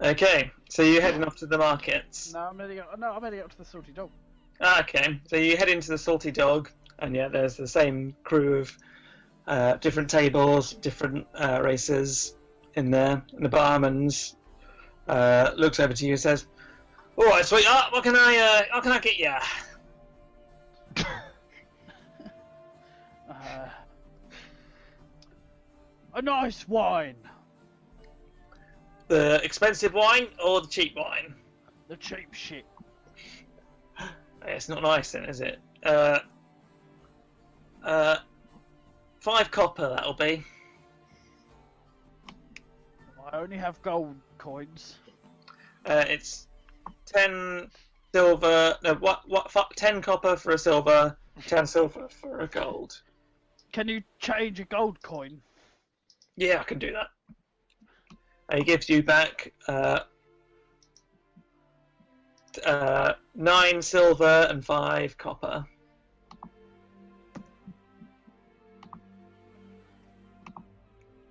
Okay, so you're heading off to the markets. No, I'm heading up to the Salty Dog. Okay, so you head into the Salty Dog, and yeah, there's the same crew of different tables, different races in there. And the barman's looks over to you and says, "All right, sweetheart, what can I get you?" A nice wine. The expensive wine or the cheap wine? The cheap shit. It's not nice then, is it? 5 copper, that'll be. I only have gold coins. It's 10 silver. No, what? 10 copper for a silver, 10 silver for a gold. Can you change a gold coin? Yeah, I can do that. He gives you back 9 silver and 5 copper.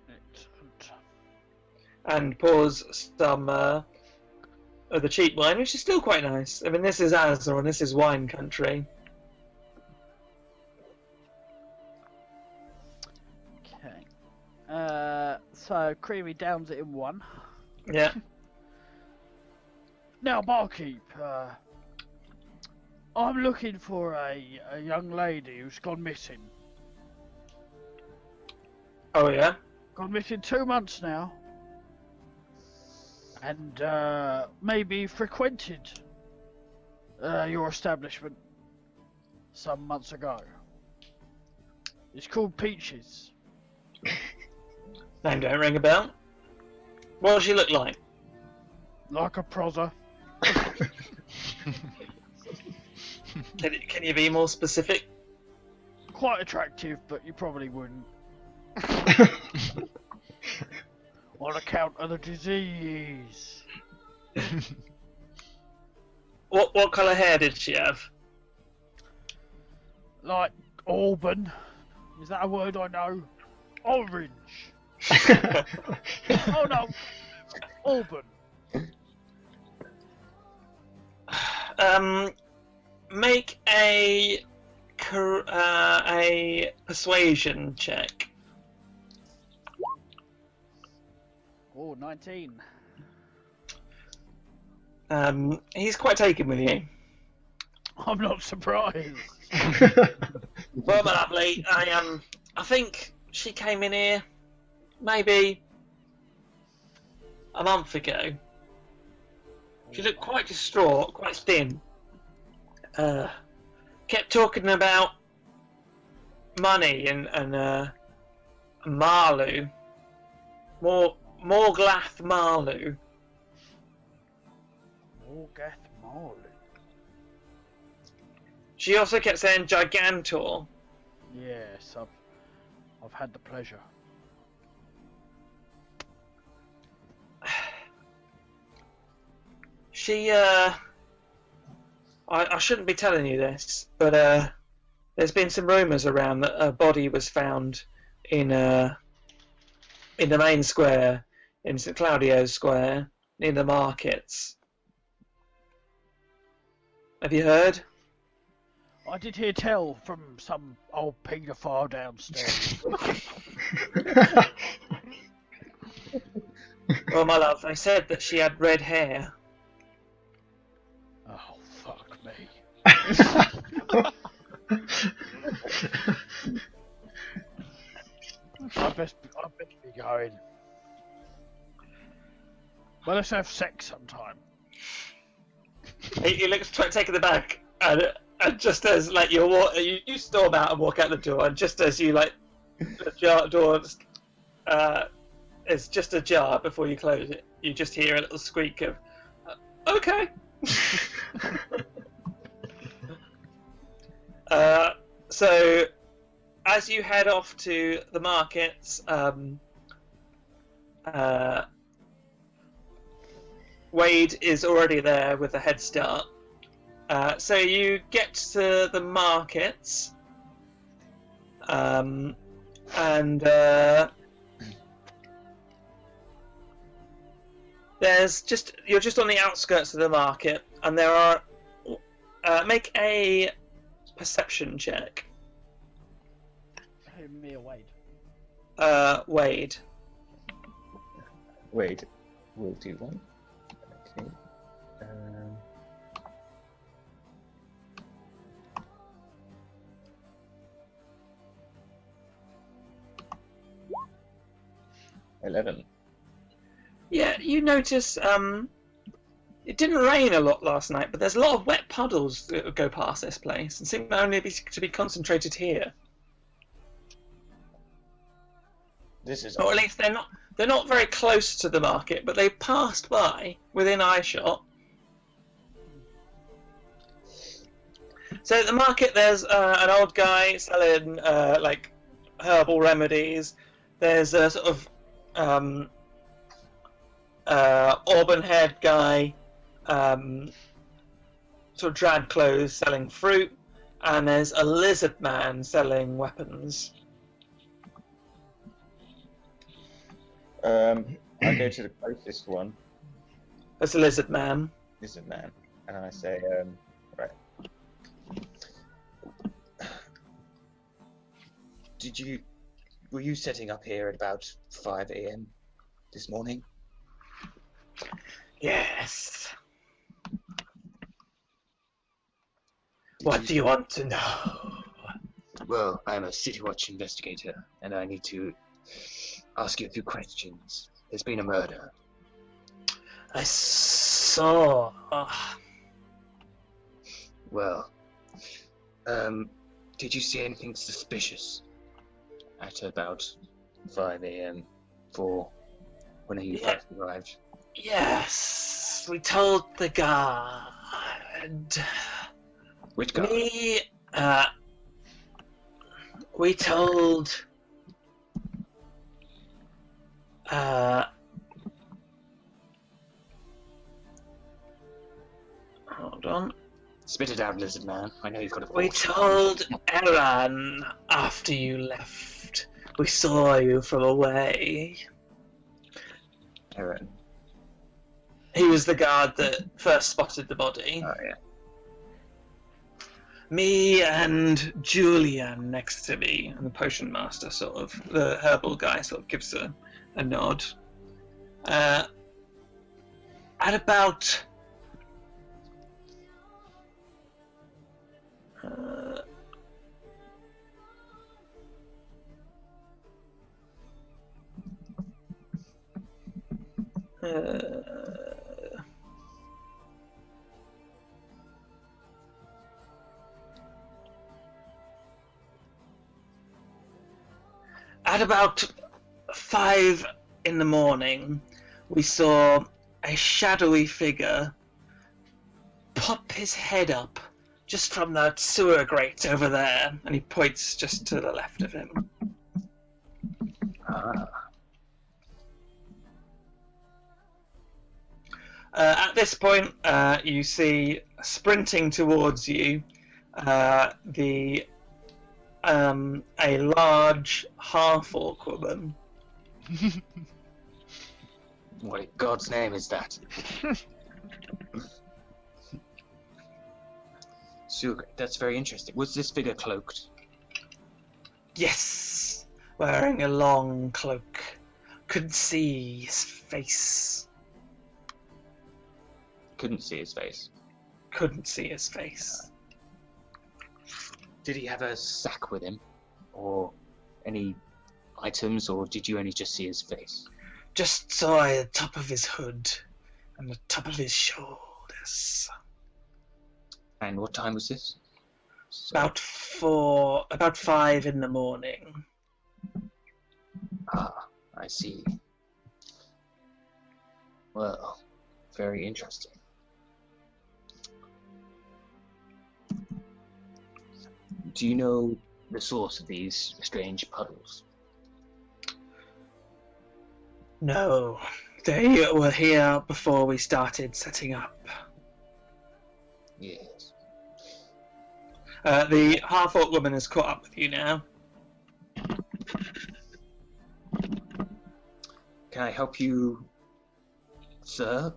Excellent. And pours some of the cheap wine, which is still quite nice. I mean, this is Azor, and this is wine country. Okay. So Creamy downs it in one. Yeah. Now, barkeep, I'm looking for a young lady who's gone missing. Oh, yeah? Gone missing 2 months now. And maybe frequented your establishment some months ago. It's called Peaches. Name don't ring a bell. What does she look like? Like a prozzer. Can you be more specific? Quite attractive, but you probably wouldn't. On account of the disease. What colour hair did she have? Like auburn. Is that a word I know? Orange. Oh no. Auburn. Make a persuasion check. Oh, 19. He's quite taken with you. I'm not surprised. Well, my lovely, I think she came in here maybe a month ago. She looked quite distraught, quite thin. Kept talking about money and Marlu. Morgath Marlu. Morgath Marlu. She also kept saying Gigantor. Yes, I've had the pleasure. She I shouldn't be telling you this, but there's been some rumours around that a body was found in the main square, in St Claudio's Square, near the markets. Have you heard? I did hear tell from some old paedophile downstairs. Well, my love, they said that she had red hair. Oh, fuck me. I best be going. Well, let's have sex sometime. He looks taken aback, and just as like you storm out and walk out the door, and just as you like the door is just ajar before you close it, you just hear a little squeak of okay. So as you head off to the markets, Wade is already there with a head start. So you get to the markets, and You're just on the outskirts of the market, and there are. Make a perception check. Who, me or Wade? Wade. Wade will do one. Okay. 11. Yeah, you notice. It didn't rain a lot last night, but there's a lot of wet puddles that go past this place, and seem only to be concentrated here. This is. Or at least they're not. They're not very close to the market, but they passed by within eyeshot. So at the market, there's an old guy selling like herbal remedies. There's a sort of auburn-haired guy, sort of drab clothes, selling fruit, and there's a lizard man selling weapons. I go to the closest one. That's a lizard man. Lizard man, and I say, right. Were you setting up here at about 5 a.m. this morning? Yes. What do you want to know? Well, I'm a City Watch investigator, and I need to ask you a few questions. There's been a murder. I saw. Well, did you see anything suspicious at about 5 a.m. for when you first arrived? Yes, we told the guard. Which guard? We told. Hold on. Spit it out, lizard man. I know you've got a We told Eran after you left. We saw you from away. Eran. He was the guard that first spotted the body. Oh, yeah. Me and Julian next to me, and the potion master the herbal guy gives a nod. At about at about 5 in the morning, we saw a shadowy figure pop his head up just from that sewer grate over there, and he points just to the left of him. At this point, you see sprinting towards you a large half-orc woman. What in God's name is that? Sugar, that's very interesting. Was this figure cloaked? Yes, wearing a long cloak. Couldn't see his face. Couldn't see his face. Couldn't see his face. Did he have a sack with him? Or any items, or did you only just see his face? Just saw the top of his hood and the top of his shoulders. And what time was this? About 5 in the morning. Ah, I see. Well, very interesting. Do you know the source of these strange puddles? No, they were here before we started setting up. Yes. The half-orc woman has caught up with you now. Can I help you Sir?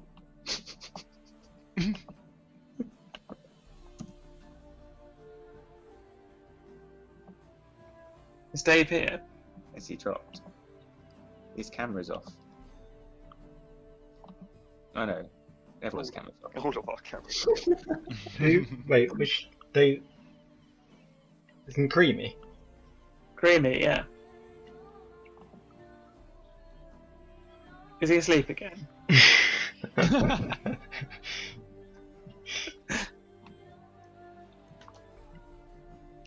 Is Dave here? As he dropped. His camera's off. Oh no, everyone's camera's off. All of our cameras. Who? Wait, which they? Isn't Creamy? Creamy, yeah. Is he asleep again?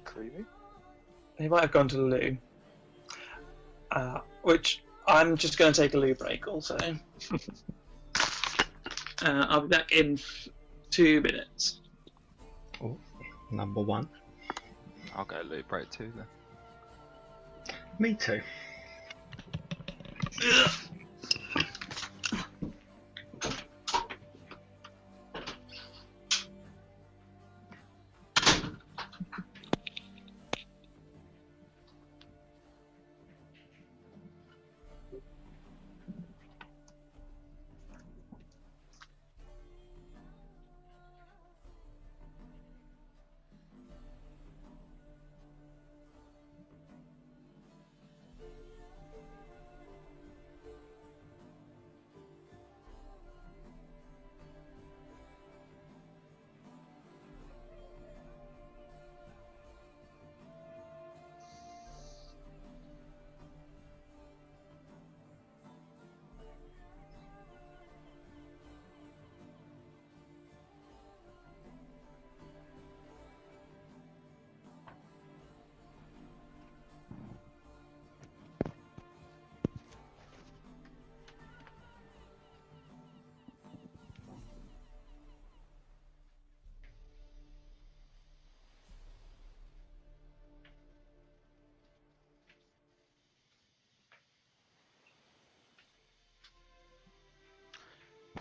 Creamy? He might have gone to the loo. Which I'm just going to take a loo break also. I'll be back in 2 minutes. Oh, number one. I'll go loot break too then. Me too.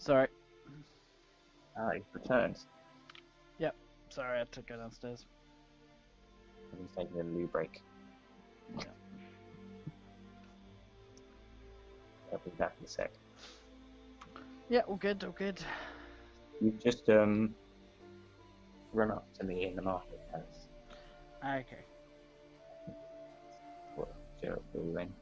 Sorry. He's returned. Sorry, I had to go downstairs. He's taking a loo break. Yeah. I'll be back in a sec. Yeah, all good, all good. You just run up to me in the marketplace. Okay. What Gerald are you in?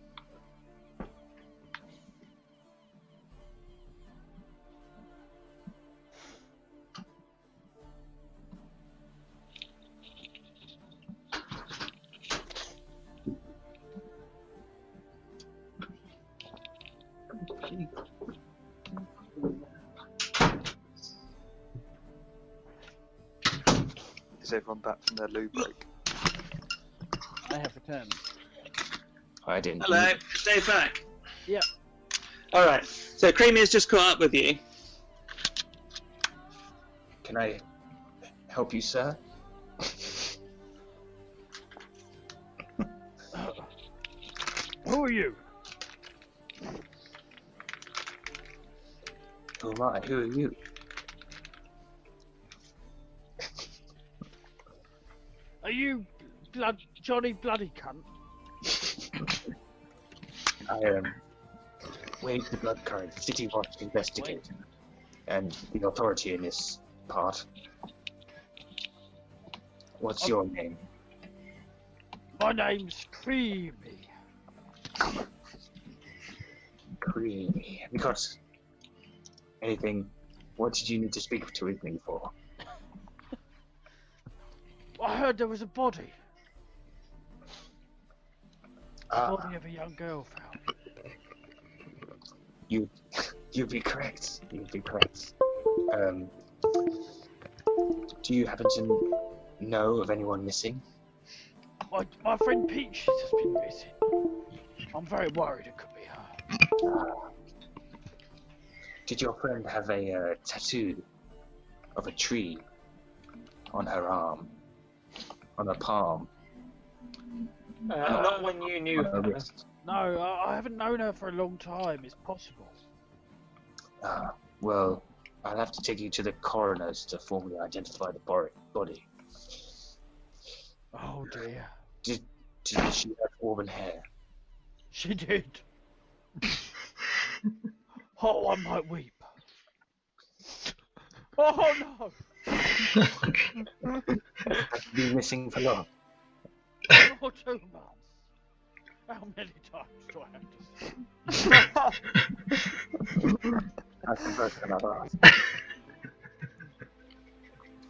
Is everyone back from their loo break? I have returned. I didn't. Hello, is Dave back? Yep. Alright, so Creamy has just caught up with you. Can I help you, sir? Who are you? Who am I? Who are you? Are you Johnny Bloody Cunt? I am Wade the Blood Current, City Watch Investigator, and the authority in this part. What's your name? My name's Creamy. Creamy. Have you got anything? What did you need to speak to with me for? I heard there was a body. The Ah, body of a young girl found. you'd be correct. You'd be correct. Do you happen to know of anyone missing? My friend Peach has been missing. I'm very worried it could be her. Did your friend have a tattoo of a tree on her arm? On her palm? Not when you knew On her her. wrist? No, I haven't known her for a long time. It's possible. Well, I'll have to take you to the coroner's to formally identify the body. Oh dear. Did she have auburn hair? She did. Oh, I might weep. Oh no! Have you been missing for long? 1 or 2 months. How many times do I have to say? That's the first time I've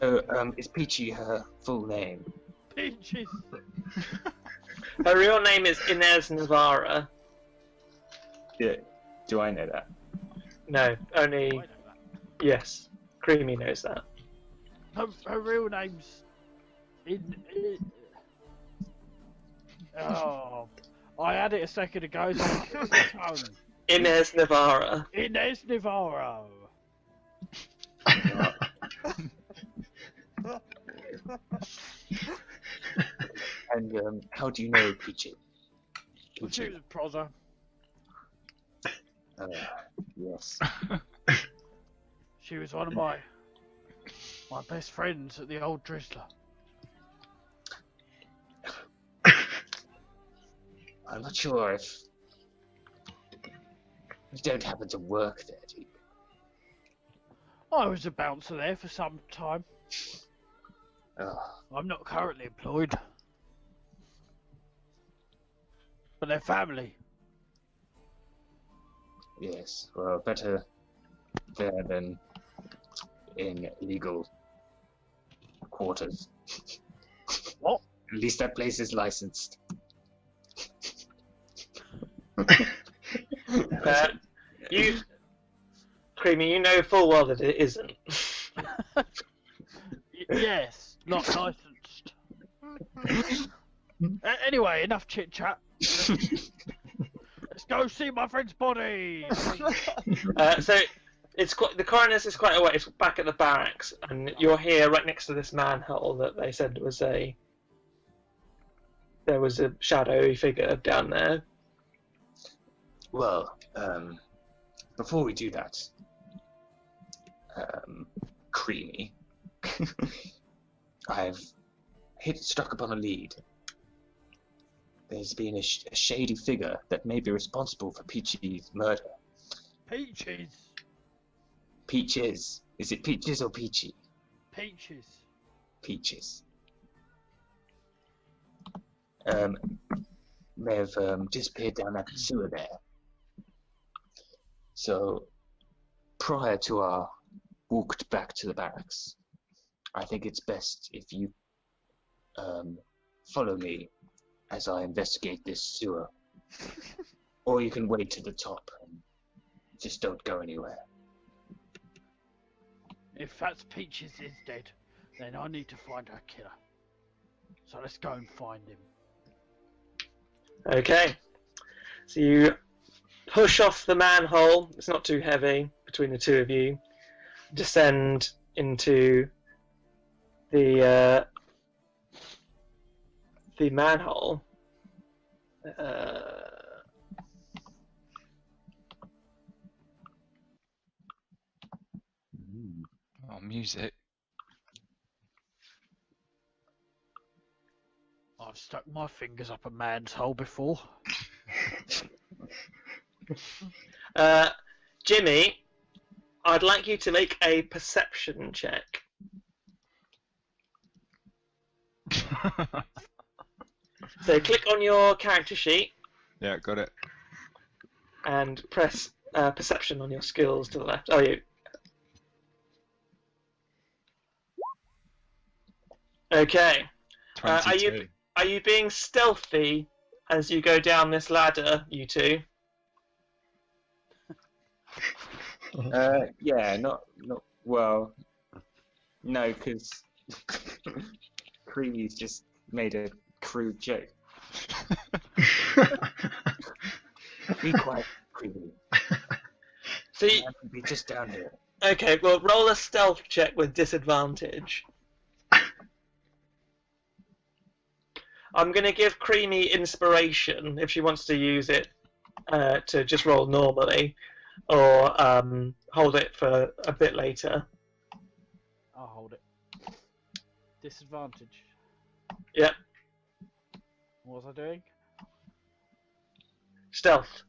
asked. Is Peachy her full name? Peaches. Her real name is Inez Navarra. Yeah. Do I know that? No, I only know that. yes. Creamy knows that. Her real name's Oh, I had it a second ago. So I took my tongue. Inez Navarra. Inez Navarro. And how do you know Peachy? She was a prozzer. Yes. She was one of my best friends at the old Drizzler. I'm not sure if you don't happen to work there, do you? I was a bouncer there for some time. Oh, I'm not currently employed. But they're family. yes. Well, better there than in legal quarters. What? At least that place is licensed. You, Creamy, you know full well that it isn't. Yes, not licensed. Anyway, enough chit chat. Let's go see my friend's body. So it's quite the coroner's is quite a way. It's back at the barracks, and you're here right next to this manhole that they said was there was a shadowy figure down there. Well, before we do that, Creamy, I've struck upon a lead. There's been a shady figure that may be responsible for Peachy's murder. Peaches. Peaches. Is it Peaches or Peachy? Peaches. Peaches. May have disappeared down that sewer there. So, prior to our walk back to the barracks, I think it's best if you follow me as I investigate this sewer. Or you can wait to the top and just don't go anywhere. If that's Peaches is dead, then I need to find her killer. So let's go and find him. Okay. So you push off the manhole. It's not too heavy between the two of you. Descend into the manhole. Oh, music. I've stuck my fingers up a man's hole before. Jimmy, I'd like you to make a perception check. So click on your character sheet Yeah, got it. and press perception on your skills to the left. Oh, you. Okay. Are 22. you being stealthy as you go down this ladder, you two? Yeah, not well. No, because Creamy's just made a crude joke. Be quiet, Creamy. So you, I can be just down here. okay, well, roll a stealth check with disadvantage. I'm going to give Creamy inspiration if she wants to use it to just roll normally, or hold it for a bit later. I'll hold it. Disadvantage. Yep, What was I doing? stealth.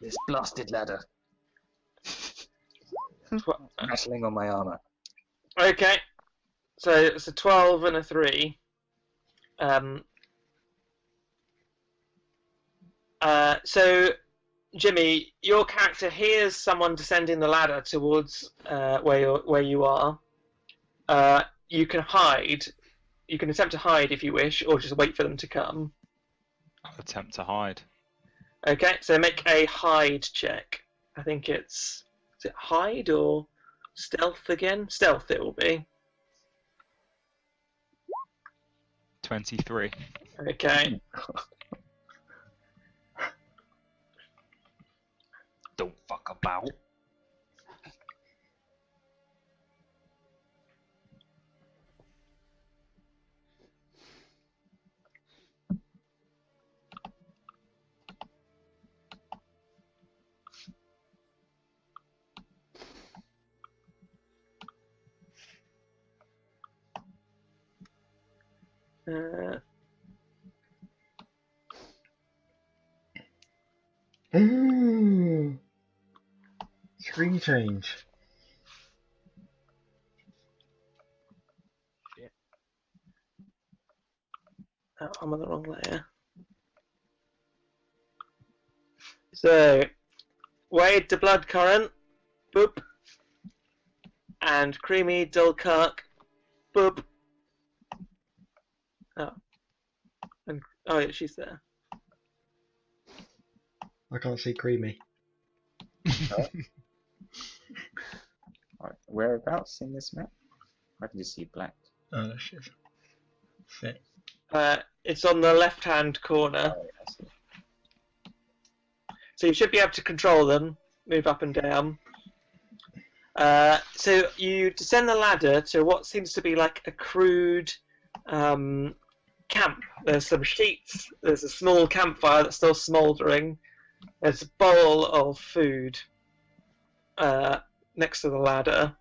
This blasted ladder. Tw- Rattling on my armor. Okay, so it's a 12 and a 3. So, Jimmy, your character hears someone descending the ladder towards where you are. You can hide. You can attempt to hide if you wish, or just wait for them to come. I'll attempt to hide. Okay, so make a hide check. I think is it hide or stealth again? Stealth it will be. 23. Okay. Don't fuck about. Ooh. Screen change. Oh, I'm on the wrong layer. So, Wade the Blood Current, boop. And Creamy Dulkirk, boop. Oh. And, oh, yeah, she's there. I can't see Creamy. Right, whereabouts in this map? I can just see black. Oh, there she is. Sick. It's on the left-hand corner. Oh, I see. So you should be able to control them, move up and down. So you descend the ladder to what seems to be like a crude camp. There's some sheets, there's a small campfire that's still smouldering, there's a bowl of food next to the ladder.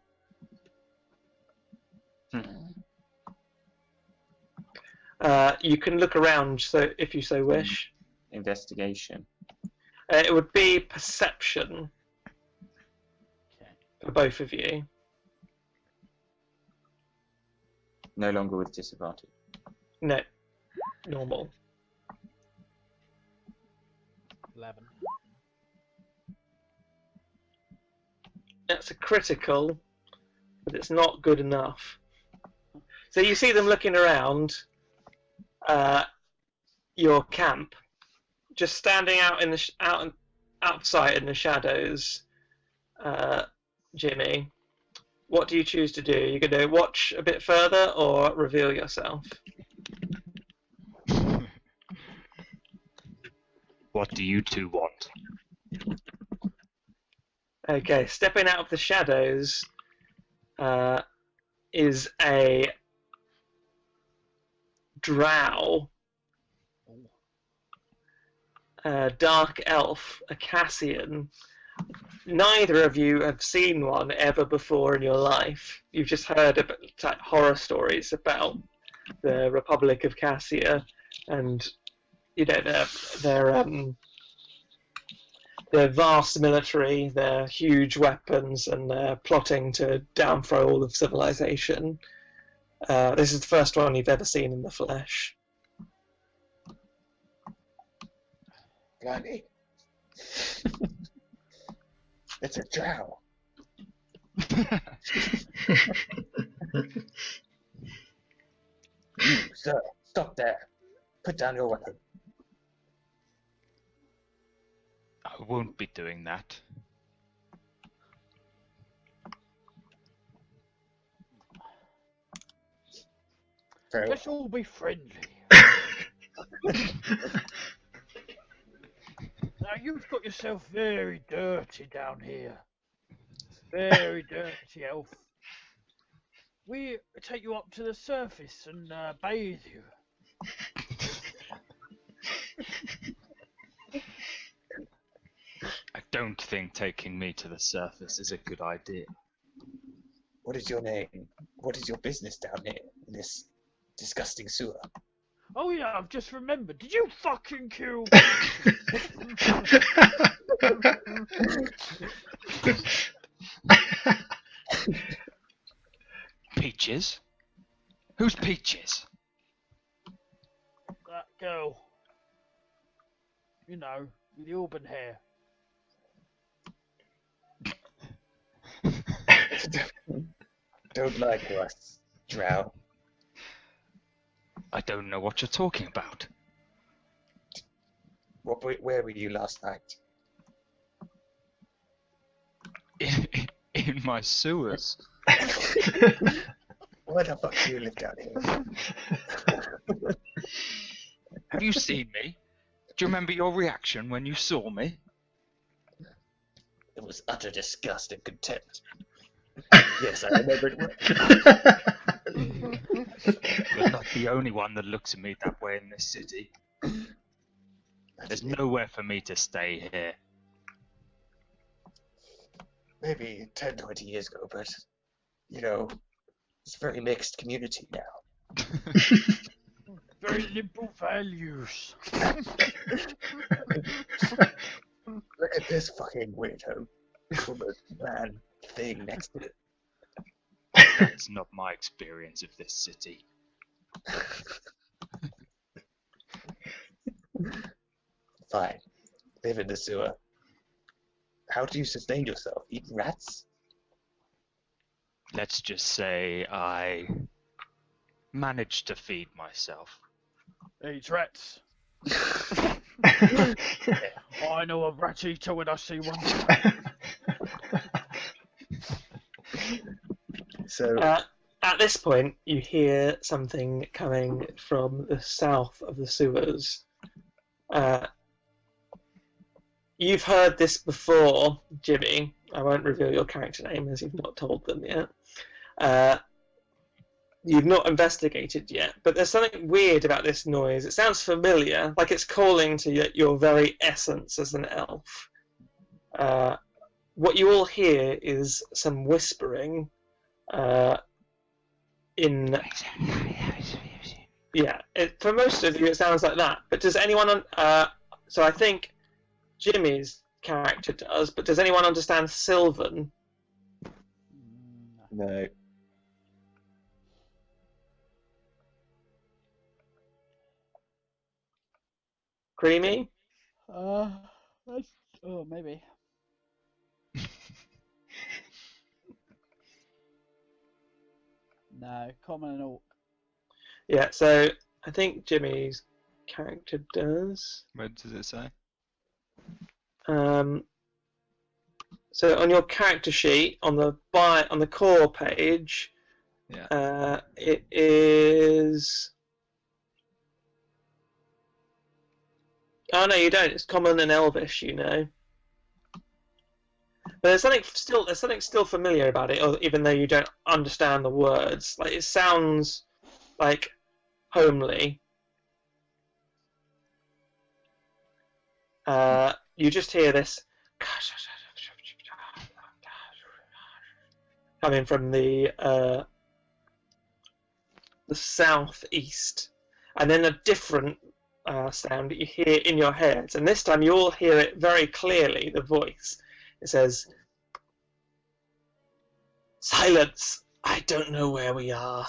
You can look around, so if you so wish. Investigation. It would be perception Okay. for both of you. No longer with disadvantage. No, normal. 11. That's a critical, but it's not good enough. So you see them looking around your camp, just standing out in the outside in the shadows. Jimmy, what do you choose to do? You're going to watch a bit further or reveal yourself? What do you two want? Okay, stepping out of the shadows is a drow, dark elf, a Cassian. Neither of you have seen one ever before in your life. You've just heard about like, horror stories about the Republic of Cassia, and you know their vast military, their huge weapons, and their plotting to downthrow all of civilization. This is the first one you've ever seen in the flesh. Blimey. It's a drow. You, sir, stop there. Put down your weapon. I won't be doing that. Very well. Let's all be friendly. Now you've got yourself very dirty down here. Very dirty, elf. We take you up to the surface and bathe you. I don't think taking me to the surface is a good idea. What is your name? What is your business down here in this disgusting sewer? Oh yeah, I've just remembered. Did you fucking kill? Peaches? Who's Peaches? That girl. You know, with the auburn hair. Don't lie to us, Drow. I don't know what you're talking about. Where were you last night? In my sewers. Why the fuck do you live down here? Have you seen me? Do you remember your reaction when you saw me? It was utter disgust and contempt. Yes, I remember it well. You're not the only one that looks at me that way in this city. There's nowhere for me to stay here. Maybe 10, 20 years ago, but, you know, it's a very mixed community now. Very liberal values. Look at this fucking weirdo. Woman, man, thing next to it. That's not my experience of this city. Fine. Live in the sewer. How do you sustain yourself? Eat rats? Let's just say I managed to feed myself. Eats rats. I know a rat eater when I see one. So, At this point, you hear something coming from the south of the sewers. You've heard this before, Jimmy. I won't reveal your character name as you've not told them yet. You've not investigated yet, but there's something weird about this noise. It sounds familiar, like it's calling to your very essence as an elf. What you all hear is some whispering. For most of you it sounds like that, but does anyone so I think Jimmy's character does, but does anyone understand Sylvan? no. Creamy? Maybe. No, common and orc. Yeah, so I think Jimmy's character does. What does it say? So on your character sheet, on the core page, Yeah. it is. Oh no, you don't. It's common and elvish, you know. But there's something still familiar about it, even though you don't understand the words. Like it sounds like homely. You just hear this coming from the southeast, and then a different sound that you hear in your heads, and this time you all hear it very clearly. The voice. It says, "Silence! I don't know where we are.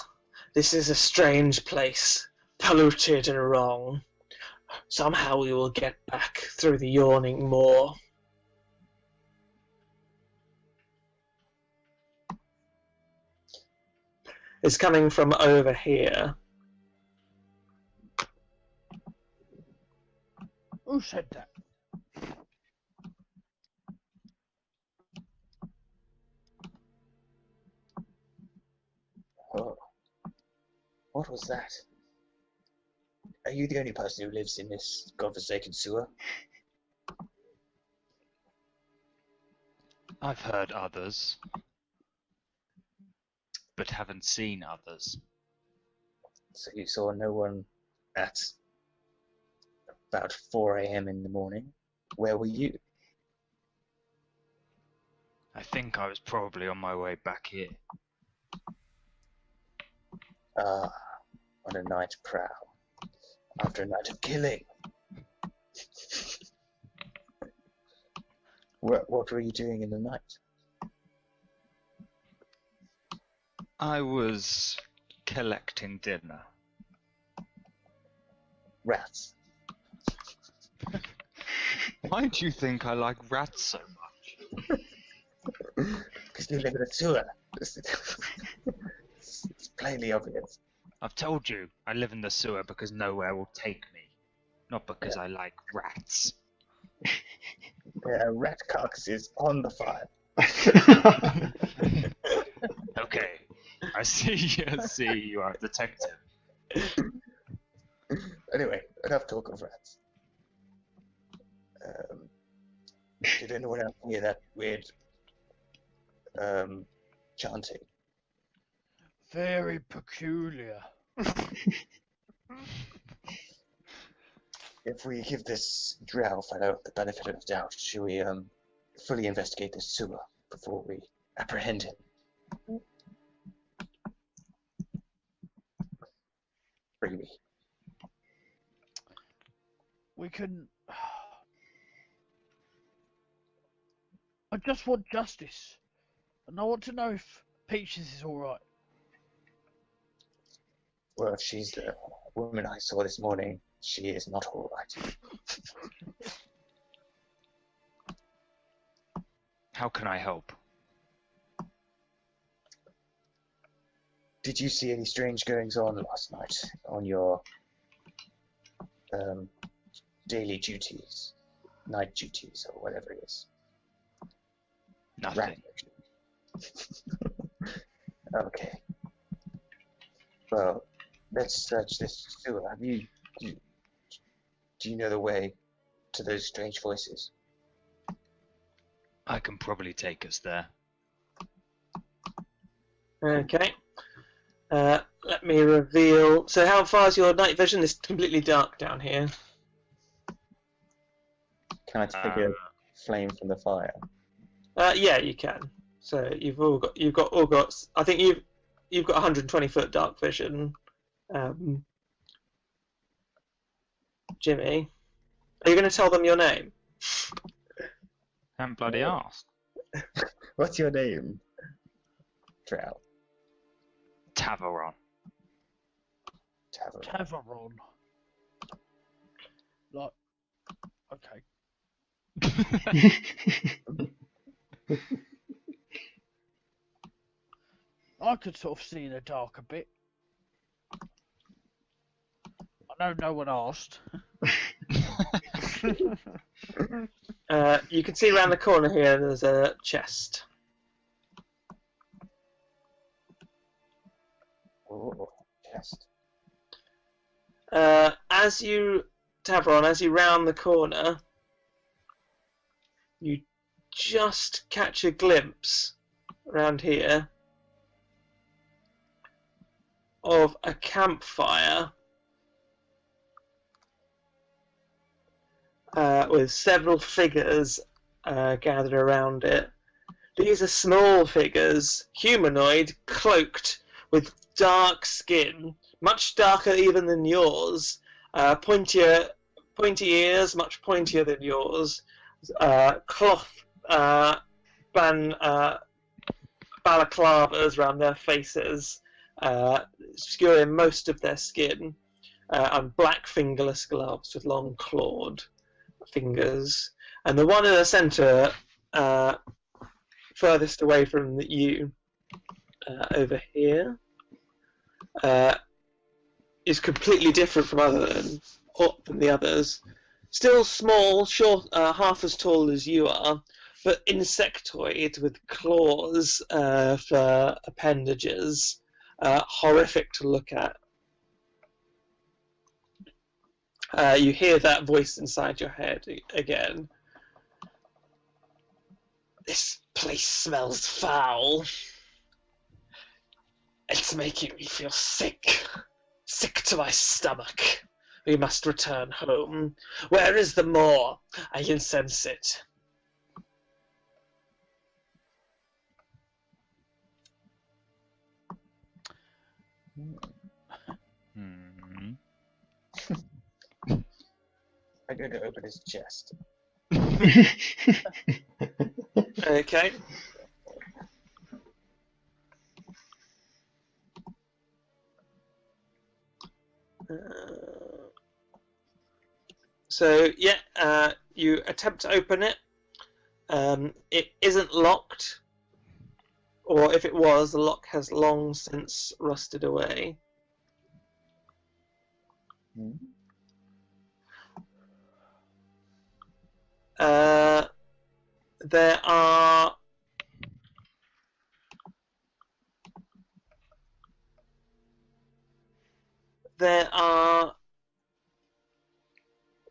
This is a strange place, polluted and wrong. Somehow we will get back through the yawning moor." It's coming from over here. Who said that? Oh. What was that? Are you the only person who lives in this godforsaken sewer? I've heard others, but haven't seen others. So you saw no one at about 4 a.m. in the morning? Where were you? I think I was probably on my way back here. On a night prowl. after a night of killing. What were you doing in the night? I was collecting dinner. Rats. Why do you think I like rats so much? Because you live in a sewer. It's plainly obvious. I've told you, I live in the sewer because nowhere will take me. Not because I like rats. There are rat carcasses on the fire. Okay, I see you are a detective. Anyway, enough talk of rats. Did anyone else hear that weird chanting? Very peculiar. If we give this drow fellow the benefit of the doubt, should we fully investigate this sewer before we apprehend him? Bring me. We can... I just want justice. And I want to know if Peaches is alright. Well, if she's the woman I saw this morning, she is not all right. How can I help? Did you see any strange goings on last night on your daily duties, night duties, or whatever it is? Nothing. Okay. Well, let's search this sewer. Do you know the way to those strange voices? I can probably take us there. Okay. Let me reveal. So, how far is your night vision? It's completely dark down here. Can I take a flame from the fire? Yeah, you can. So you've got. I think you've got 120-foot dark vision. Jimmy, are you going to tell them your name? Haven't bloody asked. What's your name? Drow. Taveron. Taveron. Like, okay. I could sort of see in the dark a bit. I know no one asked. You can see around the corner here. There's a chest. Oh, chest. As you round the corner, you just catch a glimpse around here of a campfire with several figures gathered around it. These are small figures, humanoid, cloaked with dark skin, much darker even than yours, pointy ears, much pointier than yours, cloth balaclavas around their faces, obscuring most of their skin, and black fingerless gloves with long clawed fingers. And the one in the centre, furthest away from you, over here, is completely different from the others. Still small, short, half as tall as you are, but insectoid with claws for appendages. Horrific to look at. You hear that voice inside your head again. This place smells foul. It's making me feel sick. Sick to my stomach. We must return home. Where is the moor? I can sense it. Hmm. I'm going to open his chest. Okay. So yeah, you attempt to open it. It isn't locked, or if it was, the lock has long since rusted away. Hmm? There are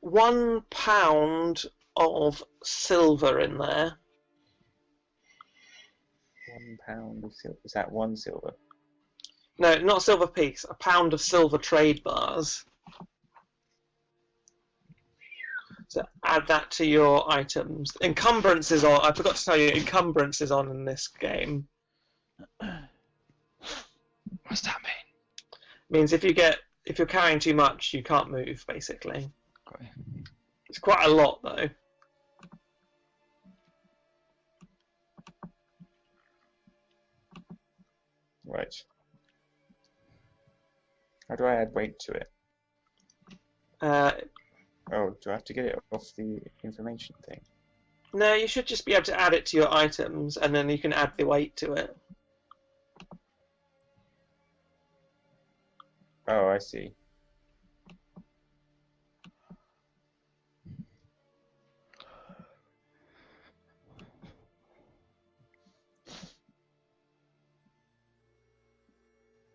£1 of silver in there. £1 of silver. Is that one silver? No, not silver piece. A pound of silver trade bars. So add that to your items. Encumbrance is on. I forgot to tell you, encumbrance is on in this game. What's that mean? Means if you're carrying too much, you can't move. Basically, Got you. it's quite a lot though. Right. How do I add weight to it? Oh, do I have to get it off the information thing? No, you should just be able to add it to your items, and then you can add the weight to it. Oh, I see.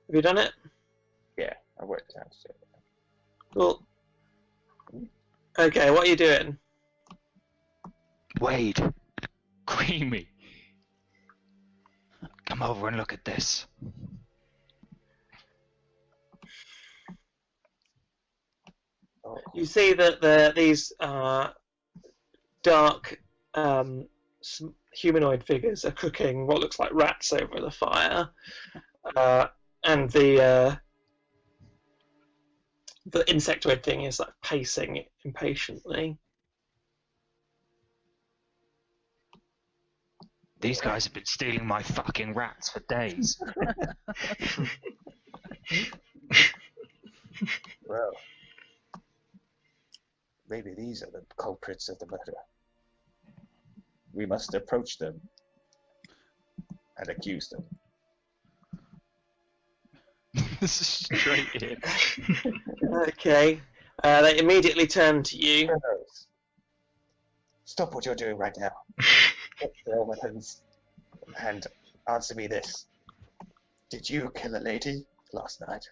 Have you done it? Yeah, I worked out. So. Cool. Okay, what are you doing? Wade, creamy. Come over and look at this. Oh, You see that these dark humanoid figures are cooking what looks like rats over the fire, and the insectoid thing is like pacing impatiently. These guys have been stealing my fucking rats for days. well. Maybe these are the culprits of the murder. We must approach them and accuse them. This is straight in. Okay, they immediately turn to you. Criminals, stop what you're doing right now. Get their weapons and answer me this. Did you kill a lady last night?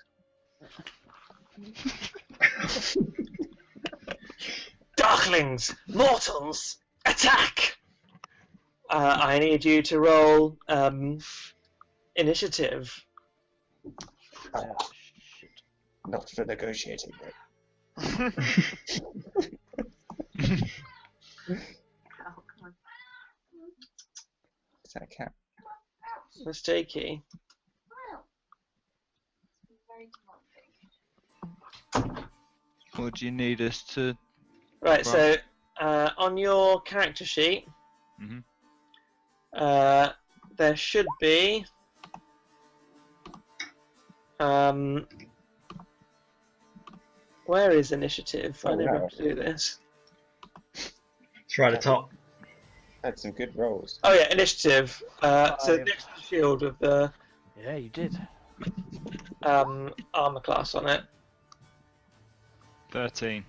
Darklings, mortals, attack! I need you to roll initiative. Oh, not for negotiating, Oh, come on. Is that a cat? That's Jakey. Wow. Very demanding. What do you need us to? Right, so on your character sheet, Mhm. There should be where is initiative? I Oh, never wow. have to do this. It's right at the top. Had some good rolls. Oh yeah, initiative. So next to the shield with the Yeah, you did. armor class on it. 13.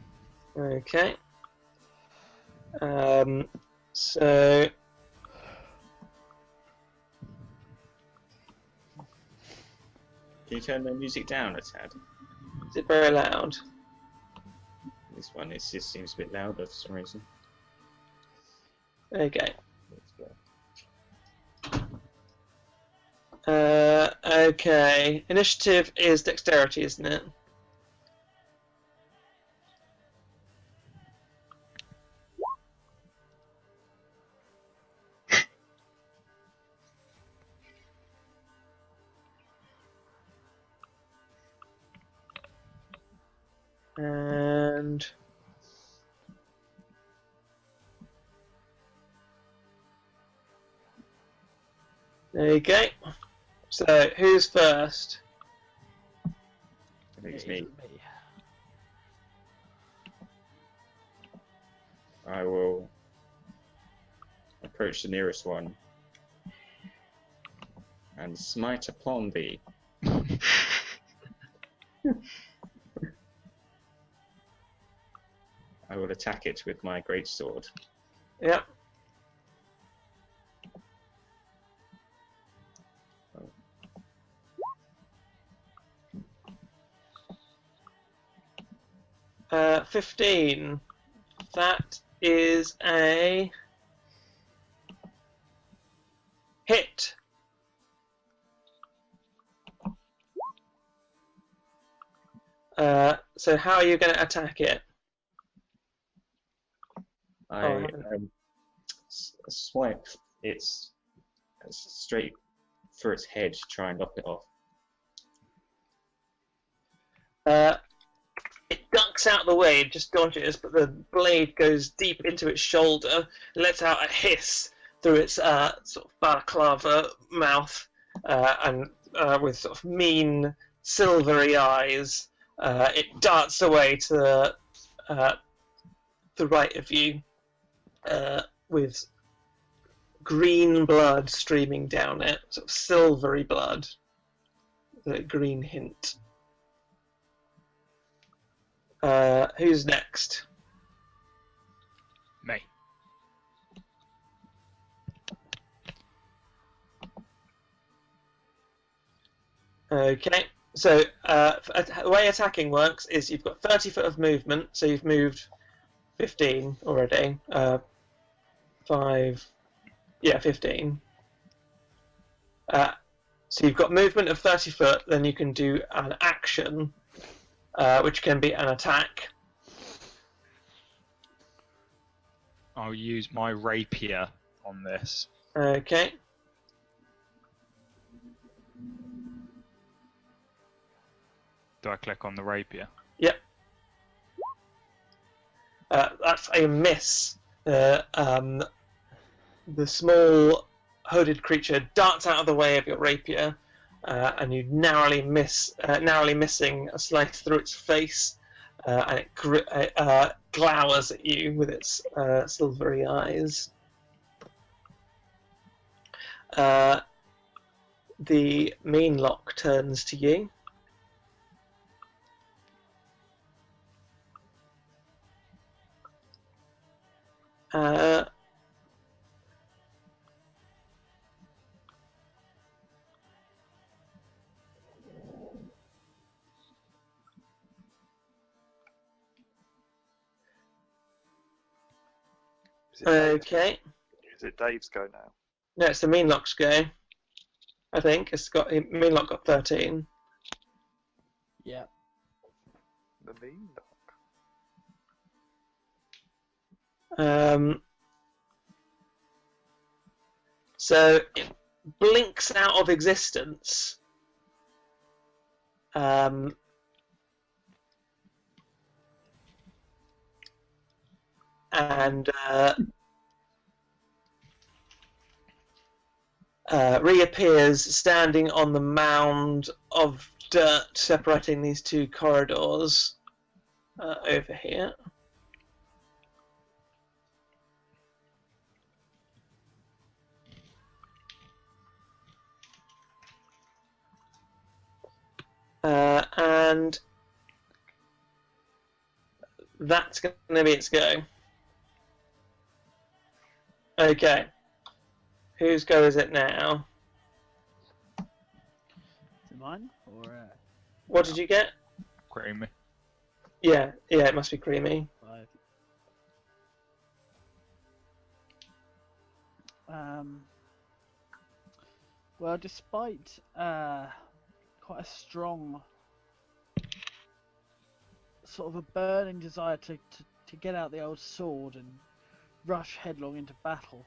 Okay. So Can you turn the music down a tad? is it very loud? This one it just seems a bit louder for some reason. Okay. Let's go. Okay. Initiative is dexterity, isn't it? And There you go. So, who's first? I think it's It me. isn't me. I will approach the nearest one and smite upon thee. I will attack it with my greatsword. Yep. Uh, 15. That is a hit. So how are you going to attack it? I swipe its straight for its head to try and lop it off. It ducks out the way, it just dodges, but the blade goes deep into its shoulder, lets out a hiss through its sort of balaclava mouth, and with sort of mean, silvery eyes, it darts away to the right of you, with green blood streaming down it, sort of silvery blood, with a green hint. Who's next? Me. Okay, so the way attacking works is you've got 30 foot of movement, so you've moved 15 already. 5, yeah, 15. So you've got movement of 30 foot, then you can do an action, which can be an attack. I'll use my rapier on this. Okay. Do I click on the rapier? Yep. That's a miss. The small hooded creature darts out of the way of your rapier, and you narrowly missing a slice through its face, and it glowers at you with its silvery eyes. The mean lock turns to you. Okay. Is it Dave's go now? No, it's the mean lock's go. I think it's got mean lock got 13. Yeah. The mean dog. So it blinks out of existence. And reappears standing on the mound of dirt separating these two corridors over here. And that's going to be its go. Okay. Whose go is it now? Is it mine? Or, What did you get? Creamy. Yeah, it must be Creamy. 5. Well, despite quite a strong sort of a burning desire to get out the old sword and rush headlong into battle,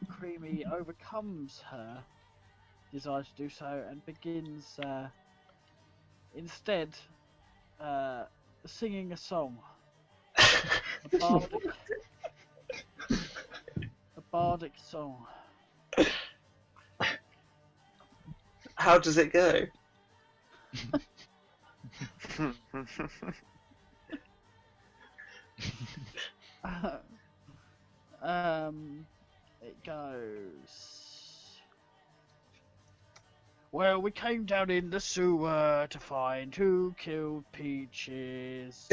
Creamy overcomes her desire to do so and begins instead singing a song. A bardic song. How does it go? It goes. Well, we came down in the sewer to find who killed Peaches.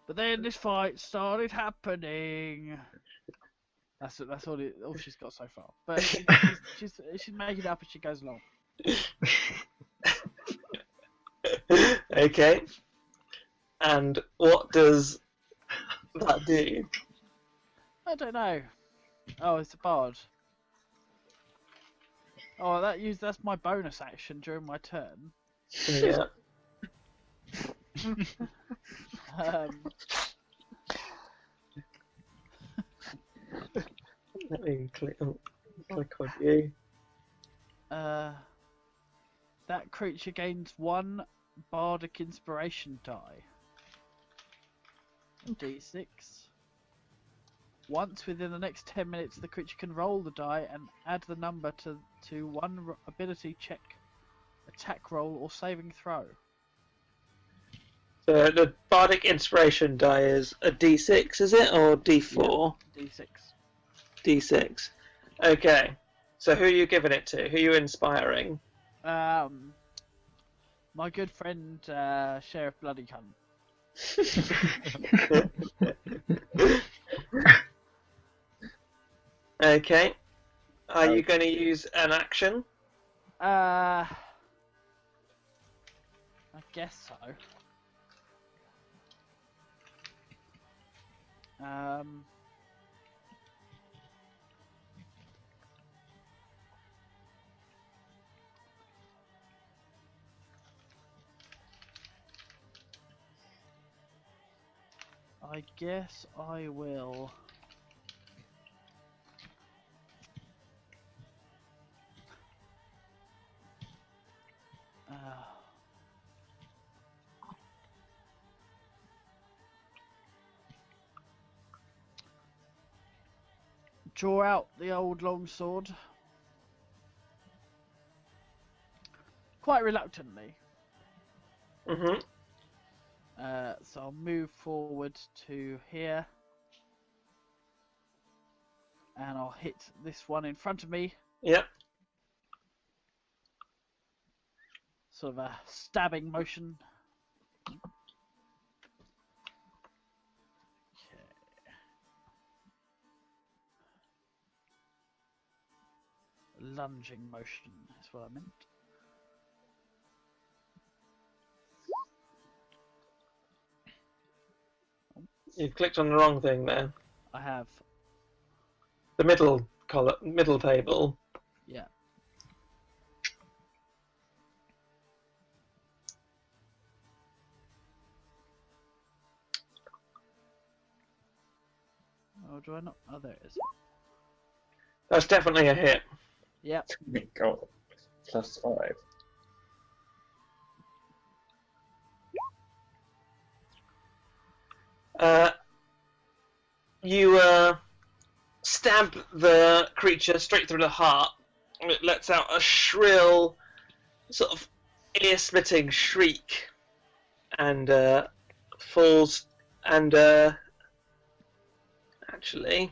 But then this fight started happening. That's all she's got so far. But she's making it up as she goes along. Okay. And what does that do? I don't know. Oh, it's a bard. Oh, that's my bonus action during my turn. Yeah. Let me click on you. That creature gains 1 bardic inspiration die. D6. Once within the next 10 minutes, the creature can roll the die and add the number to one ability check, attack roll, or saving throw. So the bardic inspiration die is a D6, is it, or D4? Yeah, D6. D6. Okay. So who are you giving it to? Who are you inspiring? My good friend, Sheriff Bloody Cunt. Okay. Are you going to use an action? I guess so. I guess I will. Draw out the old longsword. Quite reluctantly. Mm-hmm. So I'll move forward to here. And I'll hit this one in front of me. Yep. Sort of a stabbing motion. Lunging motion is what I meant. You've clicked on the wrong thing there. I have. The middle table. Yeah. Oh, do I not? Oh, there it is. That's definitely a hit. Yep. God. +5. You stab the creature straight through the heart. It lets out a shrill, sort of ear-splitting shriek, and falls. And actually,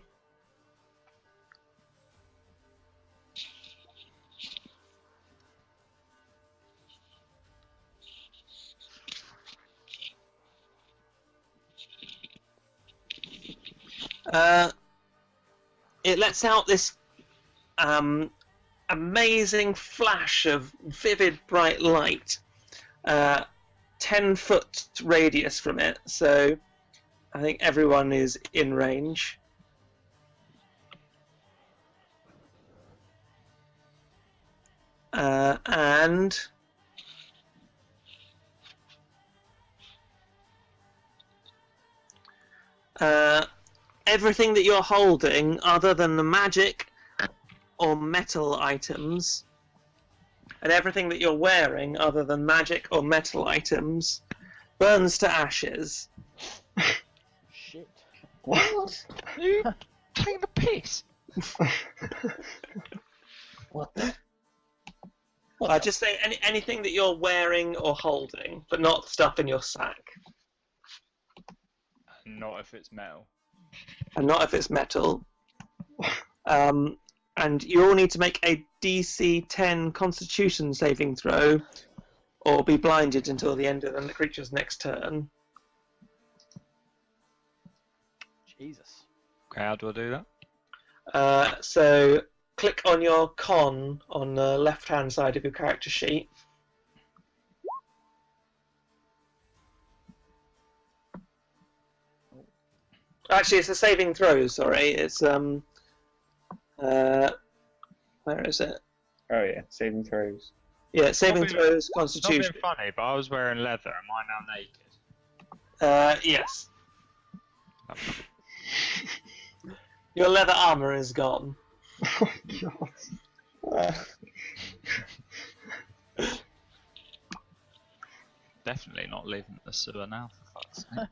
it lets out this amazing flash of vivid bright light, 10-foot radius from it, so I think everyone is in range. And everything that you're holding, other than the magic or metal items, and everything that you're wearing, other than magic or metal items, burns to ashes. Shit. What? You taking the piss? What the? Just say anything that you're wearing or holding, but not stuff in your sack. Not if it's metal. And not if it's metal. And you all need to make a DC 10 Constitution saving throw, or be blinded until the end of the creature's next turn. Jesus. Okay, how do I do that? So click on your con on the left-hand side of your character sheet. Actually, it's a saving throw. Sorry, it's where is it? Oh yeah, saving throws. Yeah, saving Probably- throws, Not Constitution. being funny, but I was wearing leather. Am I now naked? Yes. Your leather armor is gone. Oh god. Definitely not leaving the sewer now, for fuck's sake.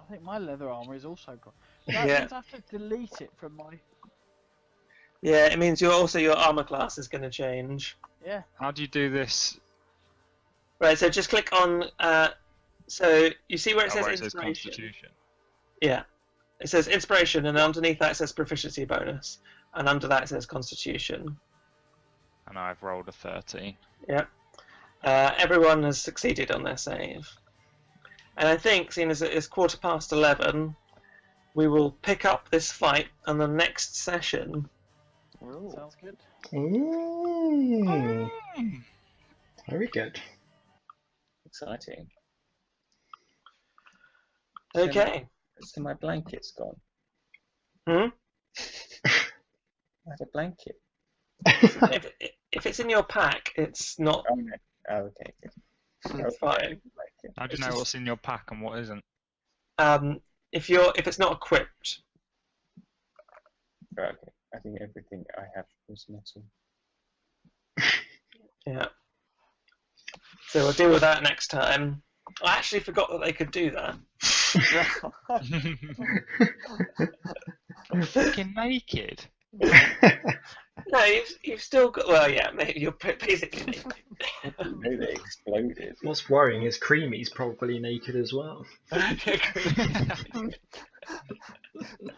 I think my leather armor is also gone. That Yeah. means I have to delete it from my. Yeah, it means your armor class is going to change. Yeah. How do you do this? Right, so just click on. So you see where it Oh, says where it says inspiration. Constitution. Yeah, it says inspiration, and underneath that it says proficiency bonus, and under that it says Constitution. And I've rolled a 13. Yeah. Everyone has succeeded on their save. And I think, seeing as it is 11:15, we will pick up this fight on the next session. Sounds good. Ooh. Very good. Exciting. Okay. So my blanket's gone. Hmm? I had a blanket. If it's in your pack, it's not. Oh no. Oh, okay. Good. It's fine. Blanket. How do It's you know just- what's in your pack and what isn't? If it's not equipped, Oh, okay. I think everything I have is metal. yeah. So we'll deal with that next time. I actually forgot that they could do that. Fucking naked. No, you've still got. Well, yeah, maybe you're basically naked. No, they exploded. What's worrying is Creamy's probably naked as well.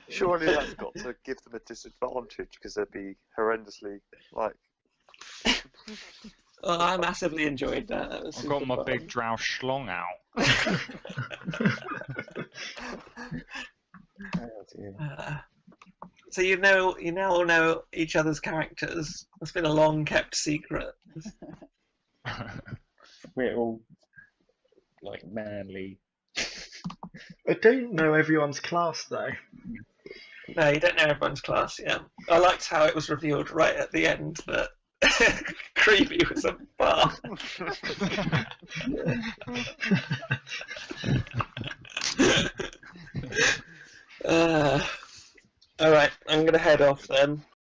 Surely that's got to give them a disadvantage because they'd be horrendously like. Well, I massively enjoyed that. That was I've got super my fun. big drow schlong out. Oh dear. So you now all know each other's characters. It's been a long kept secret. We're all like manly. I don't know everyone's class though. No, you don't know everyone's class yet. I liked how it was revealed right at the end that Creepy was a bar. Alright, I'm going to head off then.